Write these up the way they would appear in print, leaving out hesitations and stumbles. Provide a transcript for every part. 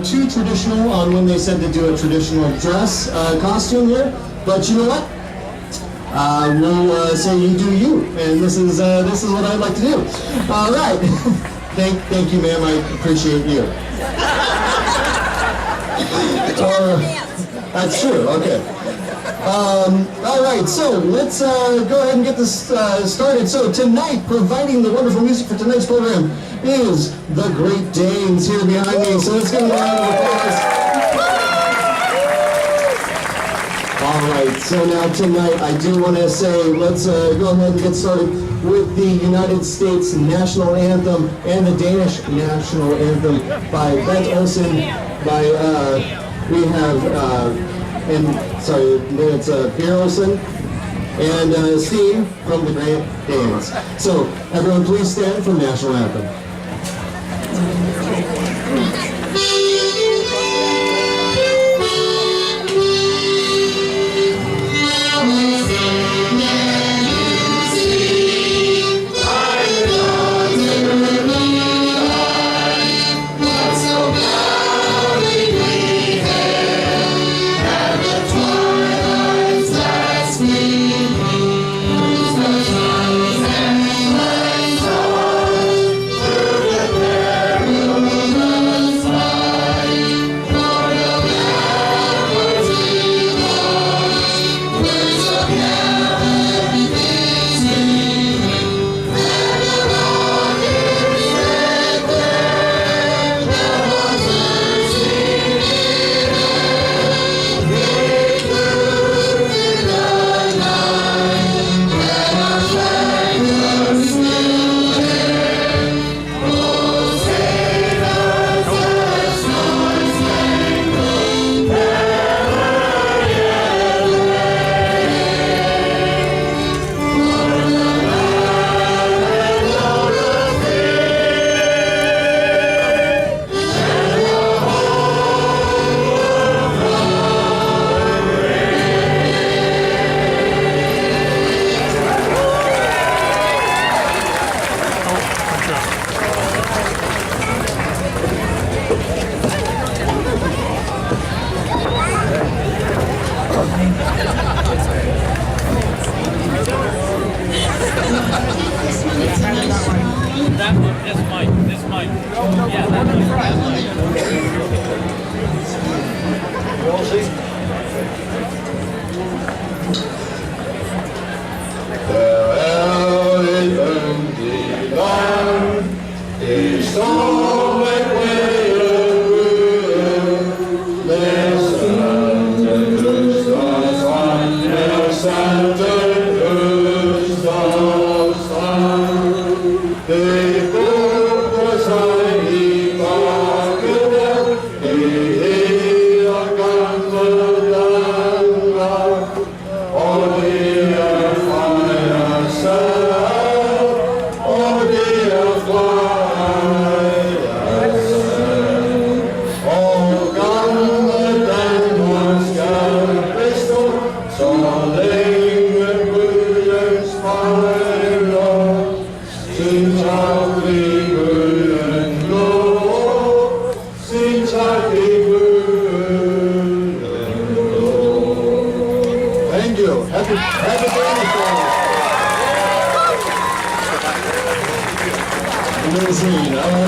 go too traditional on when they said to do a traditional dress costume here, but you know what? We'll say you do you, and this is what I'd like to do. All right. Thank you, ma'am. I appreciate you. That's true. Okay. All right. So let's go ahead and get this started. So tonight, providing the wonderful music for tonight's program is the Great Danes here behind me. So let's give them a round of applause. All right, so now tonight I do want to say let's go ahead and get started with the United States National Anthem and the Danish National Anthem by Bent Olsen, by, we have, it's Pierre Olsen, and Steve from the Great Danes. So everyone please stand for National Anthem.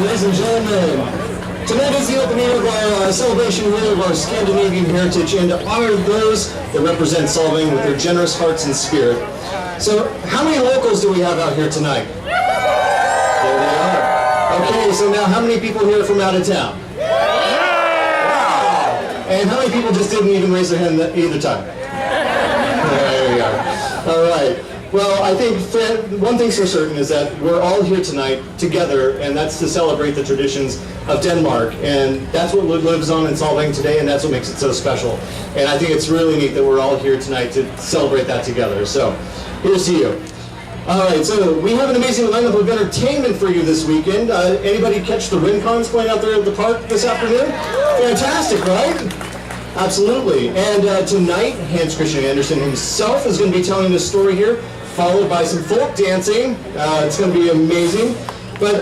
Ladies and gentlemen, tonight is the opening of our celebration here of our Scandinavian heritage and to honor those that represent Solvang with their generous hearts and spirit. So, how many locals do we have out here tonight? There they are. Okay, so now how many people here are from out of town? Wow! And how many people just didn't even raise their hand either time? There we are. All right. Well, I think one thing's for certain is that we're all here tonight together, and that's to celebrate the traditions of Denmark. And that's what lives on in Solvang today, and that's what makes it so special. And I think it's really neat that we're all here tonight to celebrate that together. So, here's to you. All right, so we have an amazing lineup of entertainment for you this weekend. Anybody catch the Rincons playing out there at the park this afternoon? Fantastic, right? Absolutely. And tonight, Hans Christian Andersen himself is going to be telling this story here, followed by some folk dancing. It's going to be amazing. But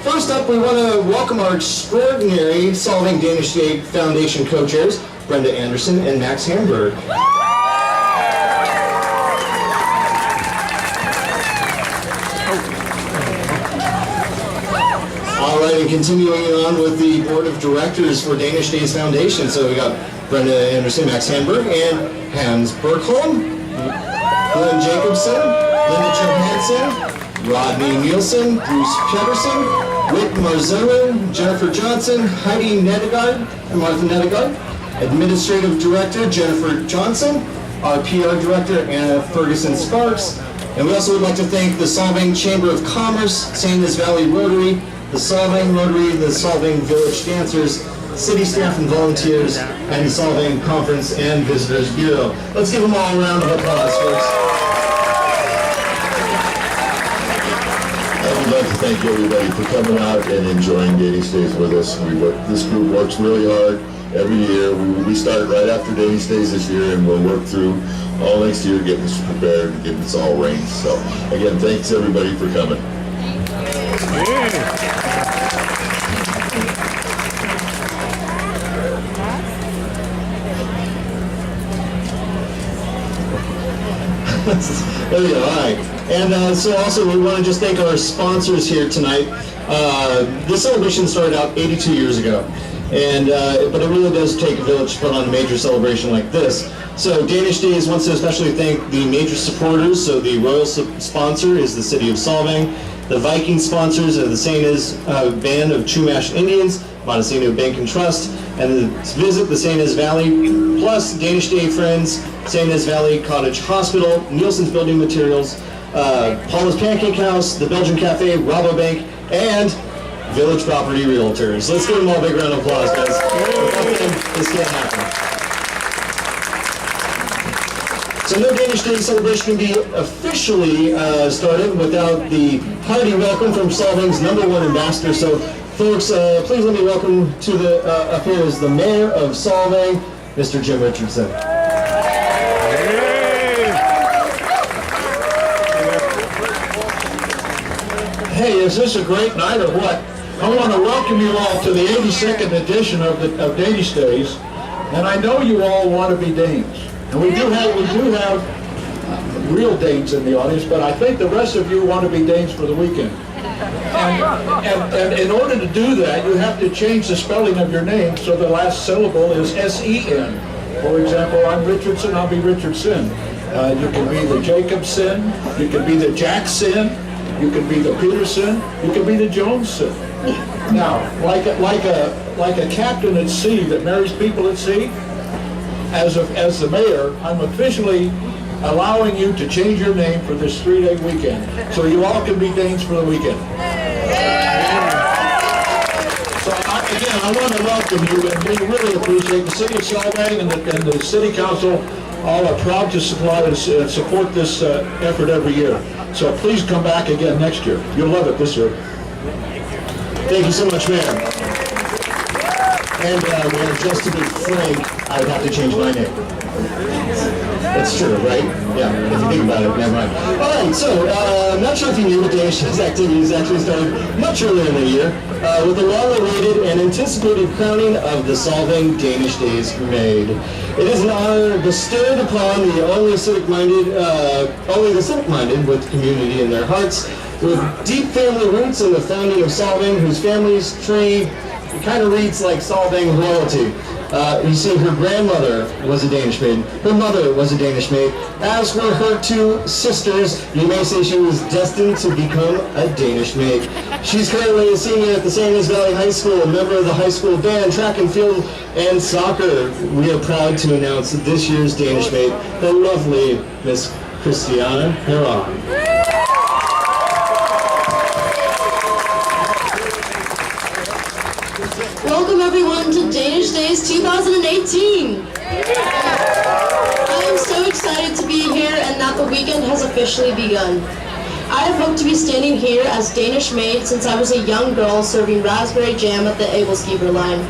first up, we want to welcome our extraordinary Solving Danish Day Foundation co-chairs, Brenda Anderson and Max Hamburg. All right, and continuing on with the board of directors for Danish Days Foundation. So we got Brenda Anderson, Max Hamburg, and Hans Bergholm, Glenn Jacobson, Linda Johansson, Rodney Nielsen, Bruce Pedersen, Whit Marzella, Jennifer Johnson, Heidi Nedegaard, and Martha Nedegaard, Administrative Director Jennifer Johnson, our PR Director Anna Ferguson Sparks, and we also would like to thank the Solving Chamber of Commerce, St. Louis Valley Rotary, the Solving Rotary, the Solving Village Dancers, city staff and volunteers, and the Solving Conference and Visitors Bureau. Let's give them all a round of applause, folks. I would like to thank everybody for coming out and enjoying Danish Days with us. This group works really hard every year. We start right after Danish Days this year, and we'll work through all next year, getting us prepared and getting us all arranged. So, again, thanks everybody for coming. There we go, all right. And so also we want to just thank our sponsors here tonight. This celebration started out 82 years ago, and but it really does take a village to put on a major celebration like this. So Danish Days wants to especially thank the major supporters. So the royal sponsor is the City of Solving. The Viking sponsors are the St. Is Band of Chumash Indians, Montesino Bank and Trust, and visit the St. Is Valley, plus Danish Day Friends, St. Is Valley Cottage Hospital, Nielsen's Building Materials, Paula's Pancake House, the Belgian Cafe, Rabobank, and Village Property Realtors. Let's give them all a big round of applause, guys. Without them, this can't happen. So no Danish Day celebration can be officially started without the hearty welcome from Solving's #1 ambassador. So folks, please let me welcome to the up here is the mayor of Solving, Mr. Jim Richardson. Hey, is this a great night or what? I want to welcome you all to the 82nd edition of Danish Days, and I know you all want to be Danes. And we do have real Danes in the audience, but I think the rest of you want to be Danes for the weekend. And in order to do that, you have to change the spelling of your name so the last syllable is S-E-N. For example, I'm Richardson, I'll be Richardson. You can be the Jacobson, you can be the Jackson, you can be the Peterson, you can be the Joneson. Now, like a captain at sea that marries people at sea, as the mayor, I'm officially allowing you to change your name for this 3-day weekend, so you all can be Danes for the weekend. So again, I want to welcome you, and we really appreciate the City of Solvang and the City Council. All are proud to supply and support this effort every year. So please come back again next year. You'll love it this year. Thank you so much, Mayor. And Mayor, just to be frank, I would have to change my name. That's true, right? Yeah, if you think about it, never mind. All right, so I'm not sure if you knew, but Danish Days activities actually started much earlier in the year with the long-awaited and anticipated crowning of the Solving Danish Days Maid. It is an honor bestowed upon the only the civic-minded with community in their hearts, with deep family roots in the founding of Solving, whose family's tree kind of reads like Solving royalty. You see, her grandmother was a Danish maid. Her mother was a Danish maid. As were her two sisters, you may say she was destined to become a Danish maid. She's currently a senior at the St. Louis Valley High School, a member of the high school band, track and field, and soccer. We are proud to announce this year's Danish maid, the lovely Miss Christiana Heron. Welcome everyone to Danish Days 2018! I am so excited to be here and that the weekend has officially begun. I have hoped to be standing here as Danish maid since I was a young girl serving raspberry jam at the Abelskeeper line.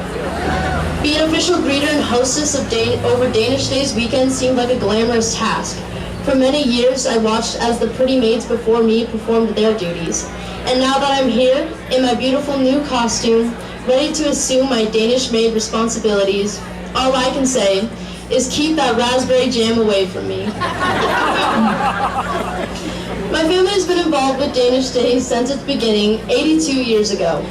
Being official greeter and hostess of over Danish Days weekend seemed like a glamorous task. For many years, I watched as the pretty maids before me performed their duties. And now that I'm here, in my beautiful new costume, ready to assume my Danish maid responsibilities, all I can say is keep that raspberry jam away from me. My family has been involved with Danish Days since its beginning 82 years ago.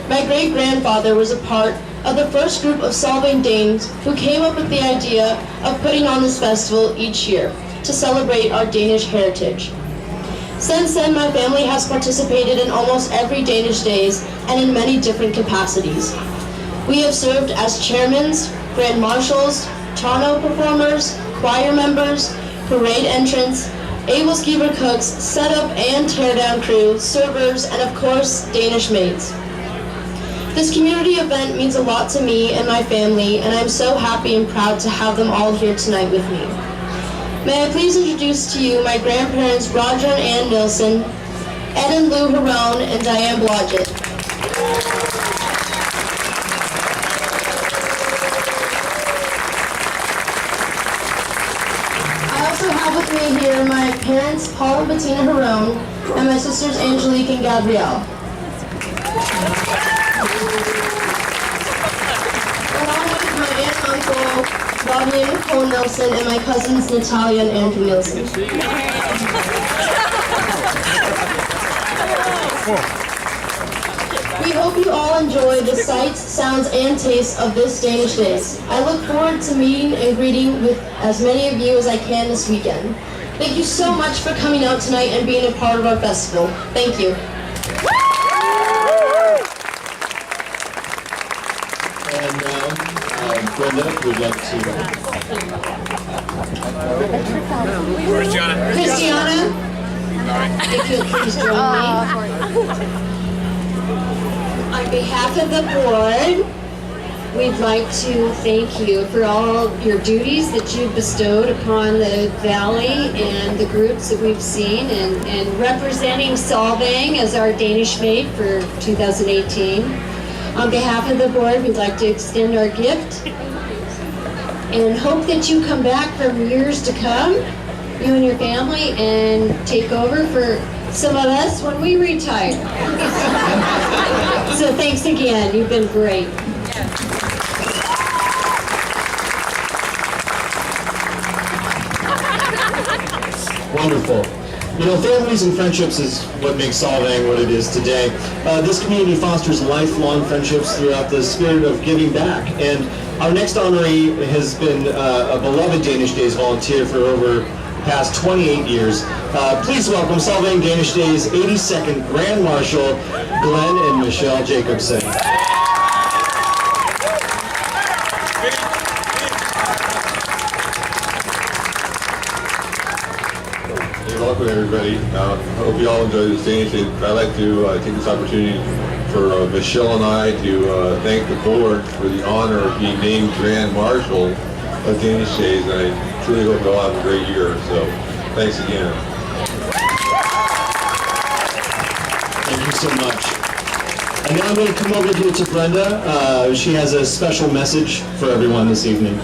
My great-grandfather was a part of the first group of solving Danes who came up with the idea of putting on this festival each year to celebrate our Danish heritage. Since then, my family has participated in almost every Danish Days and in many different capacities. We have served as chairmans, grand marshals, tonneau performers, choir members, parade entrants, able-skeever cooks, setup and teardown crew, servers, and of course, Danish maids. This community event means a lot to me and my family, and I'm so happy and proud to have them all here tonight with me. May I please introduce to you my grandparents Roger and Ann Nilsson, Ed and Lou Harone, and Diane Blodgett. I also have with me here my parents Paul and Bettina Harone, and my sisters Angelique and Gabrielle. Along with my aunt and uncle Bobby and Nicole Nilsson, and my cousins Natalia and Andrew Nilsson. We hope you all enjoy the sights, sounds, and tastes of this Danish Days. I look forward to meeting and greeting with as many of you as I can this weekend. Thank you so much for coming out tonight and being a part of our festival. Thank you. And now, Brenda would like to... Christiana, if you'll please join me. On behalf of the board, we'd like to thank you for all your duties that you've bestowed upon the Valley and the groups that we've seen, and representing Solvang as our Danish maid for 2018. On behalf of the board, we'd like to extend our gift and hope that you come back for years to come, you and your family, and take over for some of us when we retire. So thanks again, you've been great. Wonderful. You know, families and friendships is what makes Solvang what it is today. This community fosters lifelong friendships throughout the spirit of giving back. And our next honoree has been a beloved Danish Days volunteer for over the past 28 years. Please welcome Solvang Danish Days 82nd Grand Marshal, Glenn and Michelle Jacobson. Welcome everybody. I hope you all enjoy this Danish Day. I'd like to take this opportunity for Michelle and I to thank the board for the honor of being named Grand Marshal of Danish Days, and I truly hope you all have a great year. So thanks again. Thank you so much. And now I'm going to come over here to Brenda. She has a special message for everyone this evening.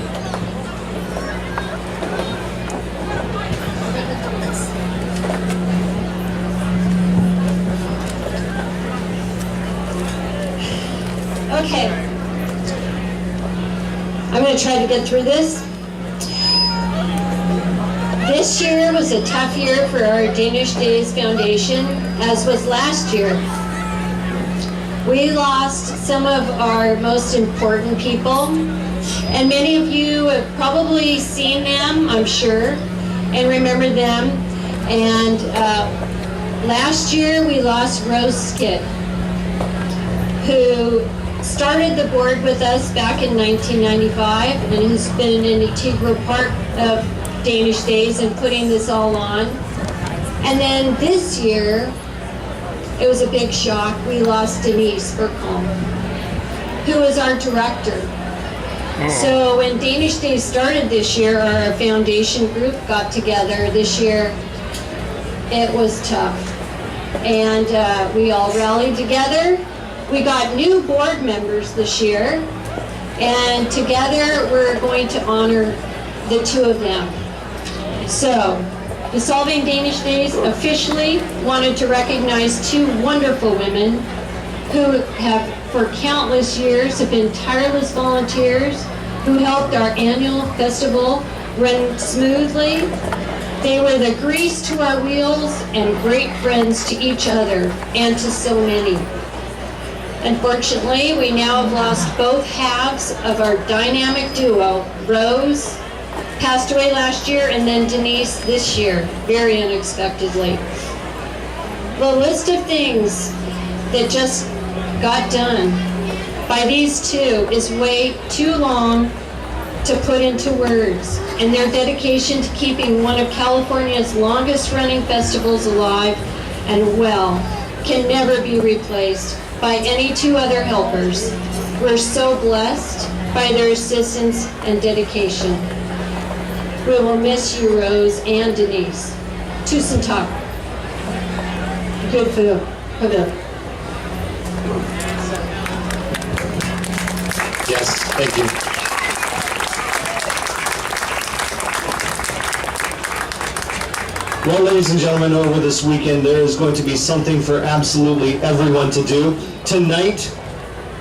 Okay, I'm going to try to get through this. This year was a tough year for our Danish Days Foundation, as was last year. We lost some of our most important people, and many of you have probably seen them, I'm sure, and remember them. And last year we lost Rose Skid, who started the board with us back in 1995 and has been an integral part of Danish Days and putting this all on. And then this year, it was a big shock. We lost Denise Burkholm, who was our director. So when Danish Days started this year, our foundation group got together this year. It was tough. And we all rallied together. We got new board members this year, and together we're going to honor the two of them. So, The Solving Danish Days officially wanted to recognize two wonderful women who have, for countless years, have been tireless volunteers who helped our annual festival run smoothly. They were the grease to our wheels and great friends to each other and to so many. Unfortunately, we now have lost both halves of our dynamic duo. Rose passed away last year, and then Denise this year, very unexpectedly. The list of things that just got done by these two is way too long to put into words, and their dedication to keeping one of California's longest running festivals alive and well can never be replaced by any two other helpers. We're so blessed by their assistance and dedication. We will miss you, Rose and Denise. Tusen takk. Good food. Yes, thank you. Well, ladies and gentlemen, over this weekend there is going to be something for absolutely everyone to do. Tonight,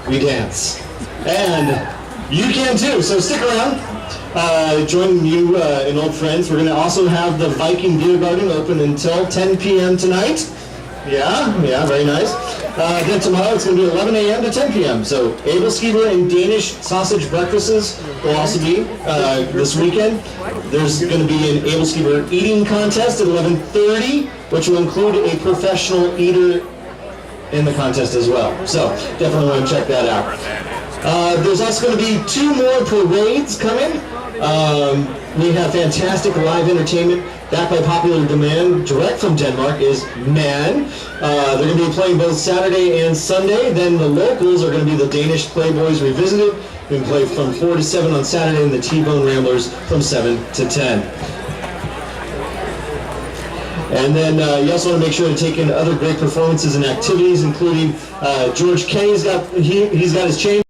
we dance. And you can too, so stick around. Join you and old friends. We're going to also have the Viking Beer Garden open until 10 p.m. tonight. Yeah, very nice. Then tomorrow it's going to be 11 a.m. to 10 p.m. So Abelskiver and Danish sausage breakfasts will also be this weekend. There's going to be an Abelskiver eating contest at 11:30, which will include a professional eater in the contest as well. So definitely want to check that out. There's also going to be 2 more parades coming. We have fantastic live entertainment backed by popular demand, direct from Denmark, is Man. They're going to be playing both Saturday and Sunday. Then the locals are going to be the Danish Playboys Revisited. We can play from 4 to 7 on Saturday, and the T-Bone Ramblers from 7 to 10. And then you also want to make sure to take in other great performances and activities, including George Kenny's got his chain.